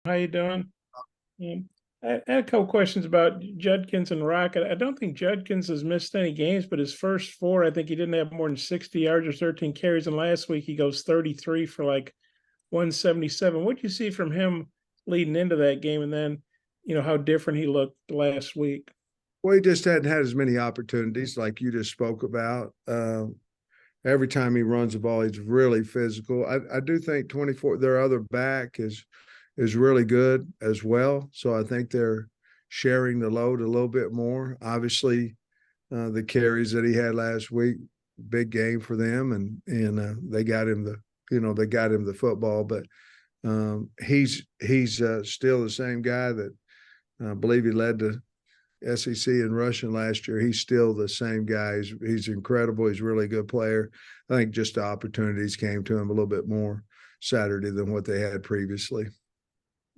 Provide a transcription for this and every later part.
How you doing? I had a couple questions about Judkins and Rocket. I don't think Judkins has missed any games, but his first four, I think he didn't have more than 60 yards or 13 carries. And last week he goes 33 for like 177. What do you see from him leading into that game? And then, how different he looked last week. Well, he just hadn't had as many opportunities like you just spoke about. Every time he runs the ball, he's really physical. I do think 24, their other back is really good as well. So I think they're sharing the load a little bit more. Obviously, the carries that he had last week, big game for them, and they got him the football. But he's still the same guy that I believe he led the SEC in rushing last year. He's still the same guy. He's incredible. He's a really good player. I think just the opportunities came to him a little bit more Saturday than what they had previously.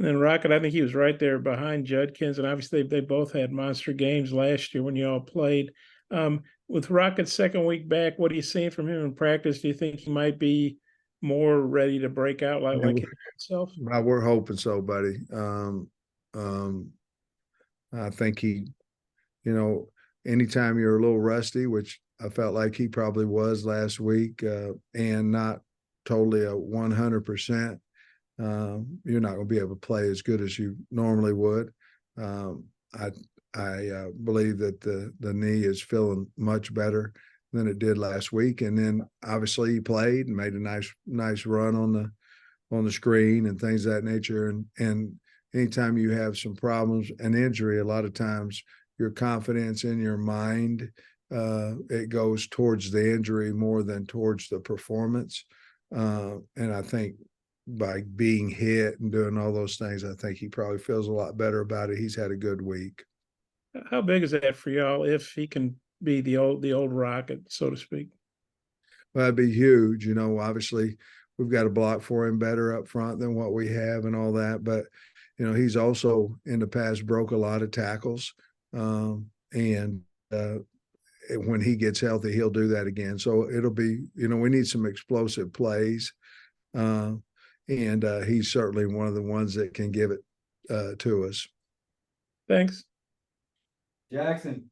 And then Rocket, I think he was right there behind Judkins, and obviously they both had monster games last year when you all played. With Rocket's second week back, what are you seeing from him in practice? Do you think he might be more ready to break out like himself? We're hoping so, buddy. I think anytime you're a little rusty, which I felt like he probably was last week, and not totally a 100%, you're not going to be able to play as good as you normally would. I believe that the knee is feeling much better than it did last week, and then obviously he played and made a nice run on the screen and things of that nature. And anytime you have some problems, an injury, a lot of times your confidence in your mind, it goes towards the injury more than towards the performance. And I think by being hit and doing all those things, I think he probably feels a lot better about it. He's had a good week. How big is that for y'all if he can be the old Rocket, so to speak? Well, that'd be huge. Obviously we've got to block for him better up front than what we have and all that. But, he's also in the past broke a lot of tackles. And when he gets healthy, he'll do that again. So it'll be, we need some explosive plays. And he's certainly one of the ones that can give it to us. Thanks. Jackson.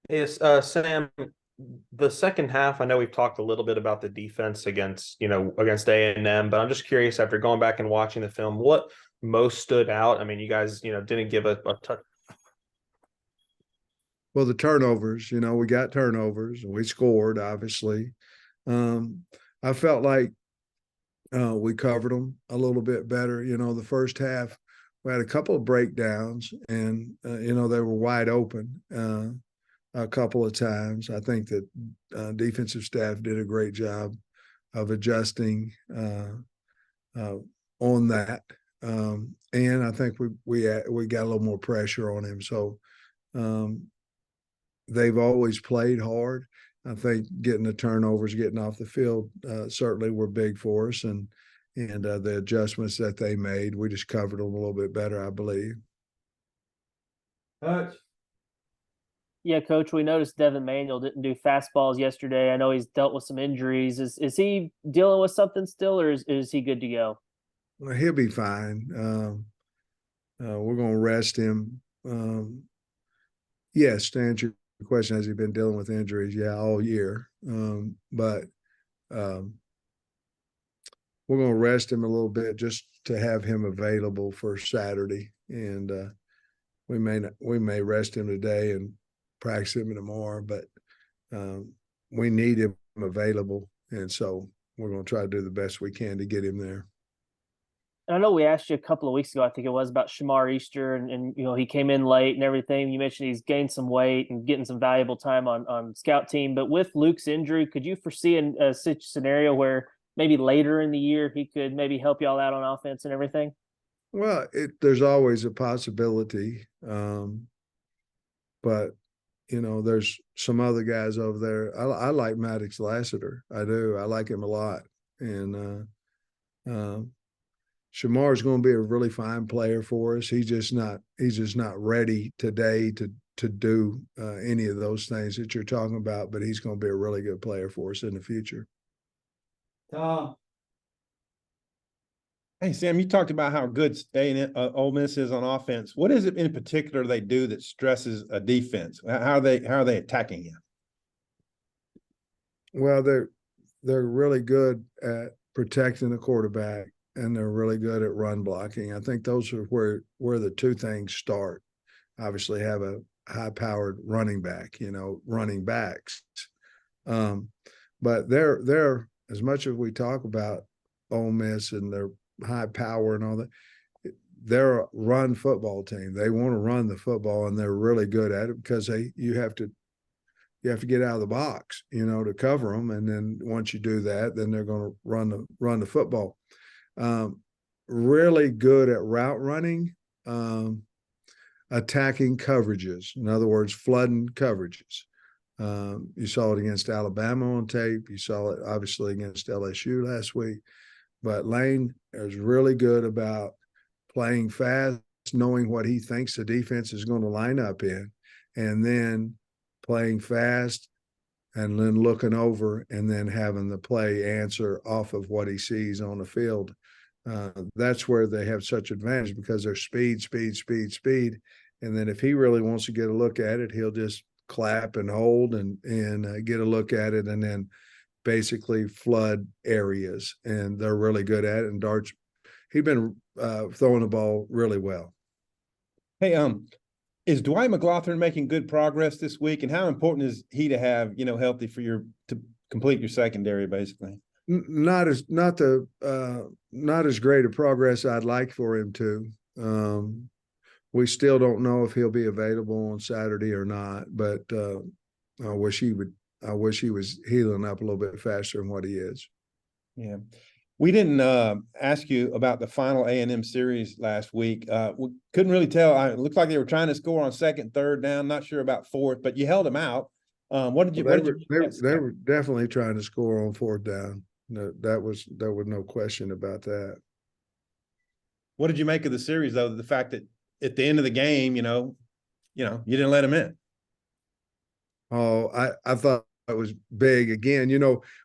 Yes, Sam, the second half, I know we've talked a little bit about the defense against A&M, but I'm just curious, after going back and watching the film, what most stood out? I mean, you guys, didn't give a touch. Well, the turnovers, we got turnovers and we scored, obviously. I felt like we covered them a little bit better. The first half, we had a couple of breakdowns and, they were wide open a couple of times. I think that defensive staff did a great job of adjusting on that. And I think we got a little more pressure on him. So they've always played hard. I think getting the turnovers, getting off the field, certainly were big for us, and the adjustments that they made, we just covered them a little bit better, I believe. Hutch. Yeah, Coach, we noticed Devin Manuel didn't do fastballs yesterday. I know he's dealt with some injuries. Is he dealing with something still, or is he good to go? Well, he'll be fine. We're going to rest him. Yes, to answer your question, has he been dealing with injuries? Yeah, all year. But we're going to rest him a little bit just to have him available for Saturday. And we may rest him today and practice him tomorrow, but we need him available. And so we're going to try to do the best we can to get him there. I know we asked you a couple of weeks ago, I think it was, about Shamar Easter, and he came in late and everything. You mentioned he's gained some weight and getting some valuable time on scout team. But with Luke's injury, could you foresee a scenario where maybe later in the year he could maybe help y'all out on offense and everything? Well, there's always a possibility. But, there's some other guys over there. I like Maddox Lassiter. I do. I like him a lot. And Shamar is going to be a really fine player for us. He's just not ready today to do any of those things that you're talking about, but he's going to be a really good player for us in the future. Tom. Hey, Sam, you talked about how good Ole Miss is on offense. What is it in particular they do that stresses a defense? How are they attacking you? Well, they're really good at protecting the quarterback, and they're really good at run blocking. I think those are where the two things start. Obviously, have a high-powered running back, running backs. But they're as much as we talk about Ole Miss and their high power and all that, they're a run football team. They want to run the football, and they're really good at it because you have to get out of the box, to cover them. And then once you do that, then they're going to run the football. Really good at route running, attacking coverages. In other words, flooding coverages. You saw it against Alabama on tape. You saw it obviously against LSU last week. But Lane is really good about playing fast, knowing what he thinks the defense is going to line up in, and then playing fast and then looking over and then having the play answer off of what he sees on the field. That's where they have such advantage because they're speed. And then if he really wants to get a look at it, he'll just clap and hold and get a look at it and then basically flood areas. And they're really good at it. And Dart's, he's been throwing the ball really well. Hey, is Dwight McLaughlin making good progress this week? And how important is he to have, healthy to complete your secondary, basically? Not as great a progress I'd like for him to. We still don't know if he'll be available on Saturday or not, but I wish he was healing up a little bit faster than what he is. Yeah. We didn't ask you about the final A&M series last week. We couldn't really tell. It looked like they were trying to score on second, third down. Not sure about fourth, but you held them out. They were definitely trying to score on fourth down. No, there was no question about that. What did you make of the series, though? The fact that at the end of the game, you didn't let them in. Oh, I thought it was big. Again,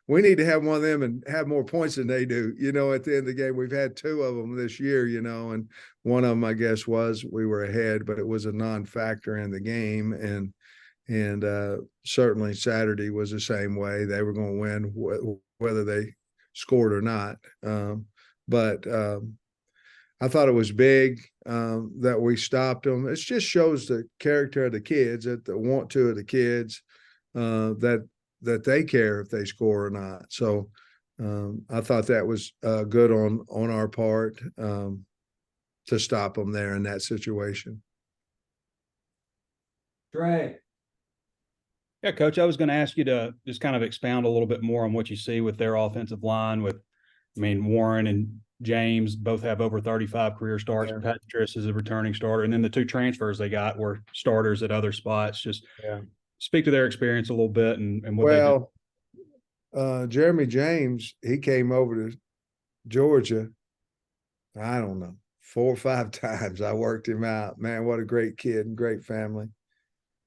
we need to have one of them and have more points than they do. At the end of the game, we've had two of them this year, and one of them, I guess, was we were ahead, but it was a non-factor in the game. And certainly Saturday was the same way. They were going to win whether they scored or not. But I thought it was big that we stopped them. It just shows the character of the kids, that the want to of the kids, that they care if they score or not. So I thought that was good on our part to stop them there in that situation. Dre. Yeah, Coach, I was going to ask you to just kind of expound a little bit more on what you see with their offensive line Warren and James both have over 35 career starts. Yeah. Petras is a returning starter. And then the two transfers they got were starters at other spots. Just speak to their experience a little bit and what they do. Jeremy James, he came over to Georgia, I don't know, 4 or 5 times. I worked him out. Man, what a great kid and great family.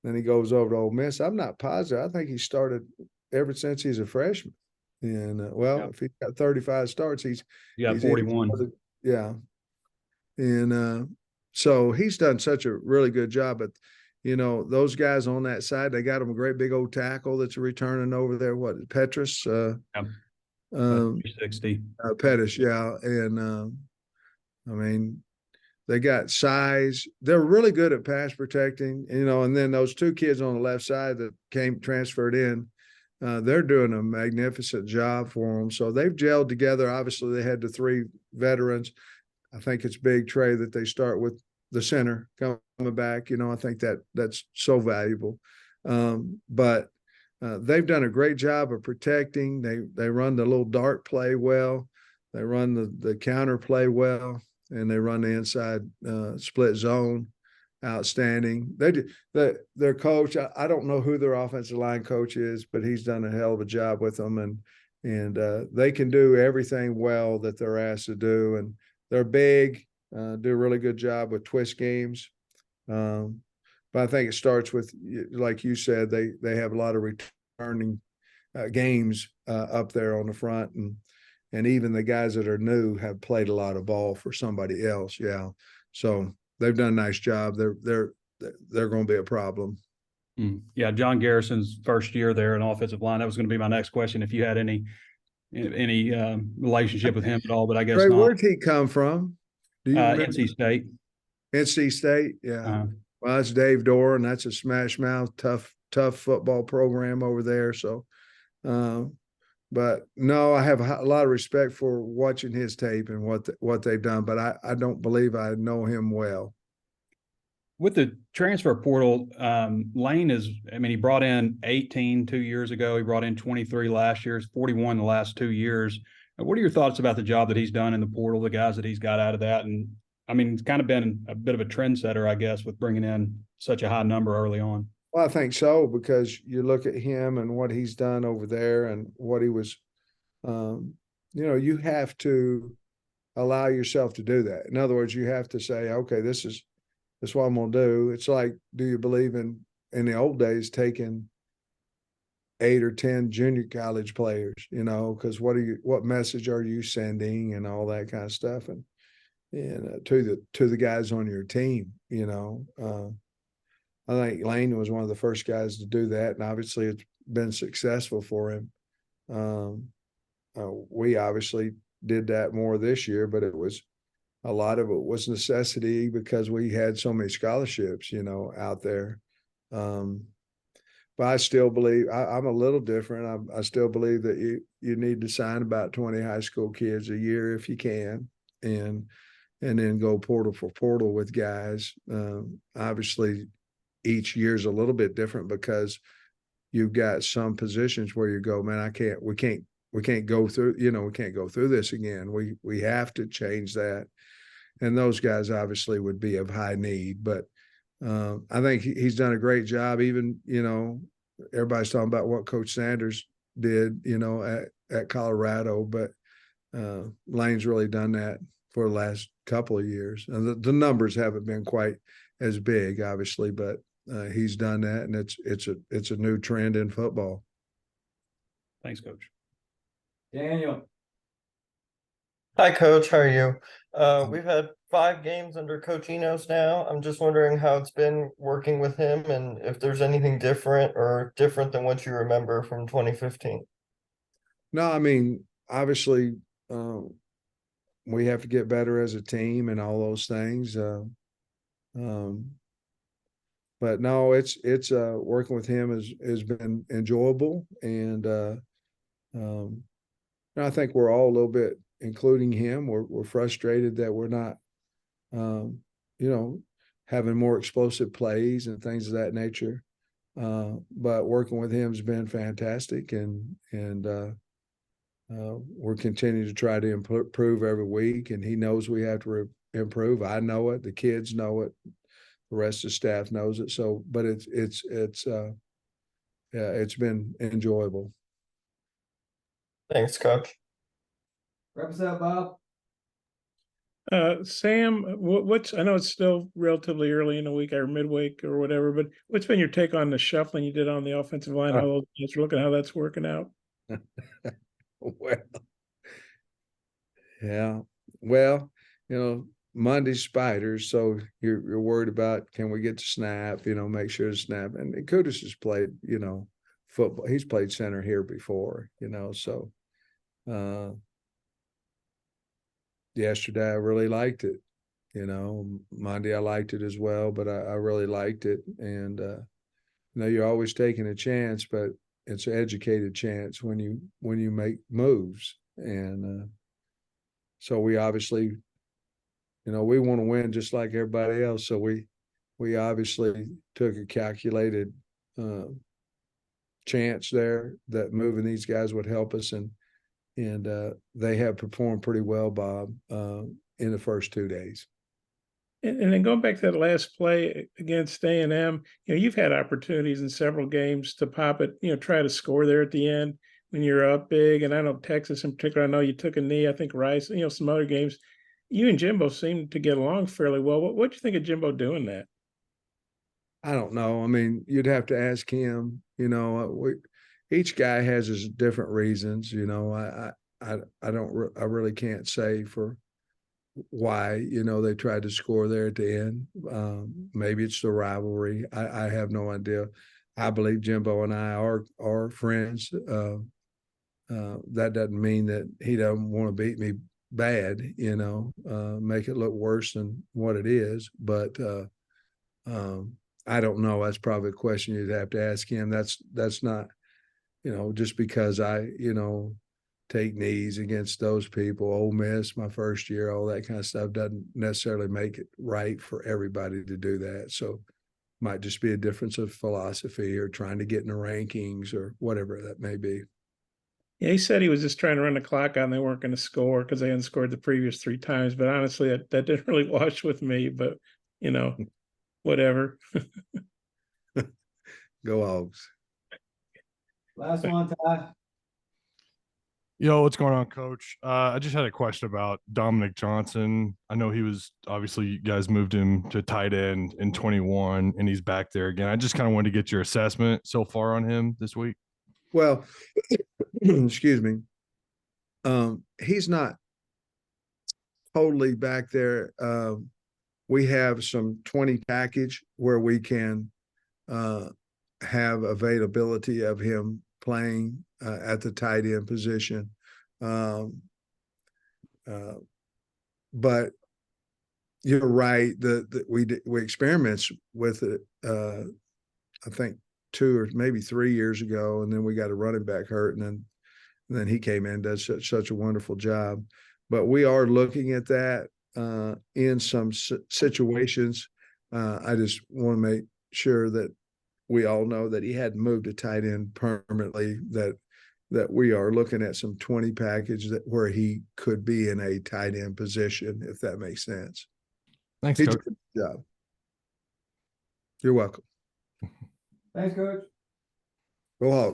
Then he goes over to Ole Miss. I'm not positive. I think he started ever since he's a freshman. And if he's got 35 starts, he's 41. Yeah. And so he's done such a really good job. But those guys on that side, they got him a great big old tackle that's returning over there. What, Petras? 360. Pettis, yeah. And they got size. They're really good at pass protecting, and then those two kids on the left side that transferred in, they're doing a magnificent job for them. So they've gelled together. Obviously, they had the 3 veterans. I think it's big, Trey, that they start with the center coming back. I think that's so valuable. But they've done a great job of protecting. They run the little dart play well. They run the counter play well. And they run the inside split zone, outstanding. Their coach, I don't know who their offensive line coach is, but he's done a hell of a job with them, and they can do everything well that they're asked to do. And they're big, do a really good job with twist games. But I think it starts with, like you said, they have a lot of returning games up there on the front, and even the guys that are new have played a lot of ball for somebody else. Yeah, so they've done a nice job. They're going to be a problem. Yeah, John Garrison's first year there in offensive line. That was going to be my next question. If you had any relationship with him at all, but I guess Trey, not. where'd he come from? Do you remember? NC State. NC State, yeah. Well, that's Dave Doran. That's a smash mouth, tough football program over there. So, but no, I have a lot of respect for watching his tape and what they've done. But I don't believe I know him well. With the transfer portal, Lane he brought in 18 2 years ago. He brought in 23 last year. It's 41 the last 2 years. What are your thoughts about the job that he's done in the portal, the guys that he's got out of that? And I mean, it's kind of been a bit of a trendsetter, I guess, with bringing in such a high number early on. Well, I think so, because you look at him and what he's done over there and what he was, you have to allow yourself to do that. In other words, you have to say, okay, this is what I'm going to do. It's like, do you believe in the old days taking 8 or 10 junior college players, because what message are you sending and all that kind of stuff. And to the guys on your team, I think Lane was one of the first guys to do that, and obviously it's been successful for him. We obviously did that more this year, but a lot of it was necessity because we had so many scholarships, out there. But I still believe I'm a little different. I still believe that you need to sign about 20 high school kids a year if you can, and then go portal for portal with guys. Obviously, each year's a little bit different because you've got some positions where you go, man, we can't go through, we can't go through this again. We have to change that. And those guys obviously would be of high need, but I think he's done a great job. Even, everybody's talking about what Coach Sanders did, at Colorado, but Lane's really done that for the last couple of years. And the numbers haven't been quite as big, obviously, but he's done that, and it's a new trend in football. Thanks, Coach. Daniel. Hi, Coach. How are you? We've had 5 games under Coach Enos now. I'm just wondering how it's been working with him and if there's anything different than what you remember from 2015. No, I mean, obviously, we have to get better as a team and all those things. But no, it's working with him has been enjoyable, and I think we're all a little bit, including him, we're frustrated that we're not, having more explosive plays and things of that nature. But working with him has been fantastic, and we're continuing to try to improve every week, and he knows we have to improve. I know it. The kids know it. The rest of the staff knows it. So, but it's been enjoyable. Thanks, Coach. Wrap us up, Bob. Sam, I know it's still relatively early in the week or midweek or whatever, but what's been your take on the shuffling you did on the offensive line? How those guys are looking, how that's working out? Well, yeah. Well, Monday's spiders, so you're worried about, can we get the snap, make sure the snap. And Kudus has played, football. He's played center here before, so yesterday I really liked it. Monday I liked it as well, but I really liked it. And you're always taking a chance, but it's an educated chance when you make moves. And so we obviously, we want to win just like everybody else. So we obviously took a calculated chance there that moving these guys would help us, and they have performed pretty well, Bob, in the first 2 days. And then going back to that last play against A&M, you've had opportunities in several games to pop it, try to score there at the end when you're up big. And I know Texas in particular, I know you took a knee, I think Rice, some other games. You and Jimbo seem to get along fairly well. What do you think of Jimbo doing that? I don't know. I mean, you'd have to ask him. Each guy has his different reasons. I really can't say for why, they tried to score there at the end. Maybe it's the rivalry. I have no idea. I believe Jimbo and I are friends. That doesn't mean that he doesn't want to beat me bad, make it look worse than what it is. But I don't know. That's probably a question you'd have to ask him. That's not, just because I, take knees against those people, Ole Miss, my first year, all that kind of stuff doesn't necessarily make it right for everybody to do that. So might just be a difference of philosophy or trying to get in the rankings or whatever that may be. Yeah, he said he was just trying to run the clock out and they weren't going to score because they hadn't scored the previous 3 times. But honestly, that didn't really wash with me. But, whatever. Go Hogs. Last one, Ty. Yo, what's going on, Coach? I just had a question about Dominic Johnson. I know he was obviously you guys moved him to tight end in 21, and he's back there again. I just kind of wanted to get your assessment so far on him this week. Well, excuse me. He's not totally back there. We have some 20 package where we can have availability of him playing at the tight end position. But you're right. We experiments with it. I think 2 or maybe 3 years ago, and then we got a running back hurt, and then he came in and does such a wonderful job. But we are looking at that in some situations. I just want to make sure that we all know that he hadn't moved to tight end permanently, that we are looking at some 20 package where he could be in a tight end position, if that makes sense. Thanks, He Coach. did a good job. You're welcome. Thanks, Coach. Go Hawks.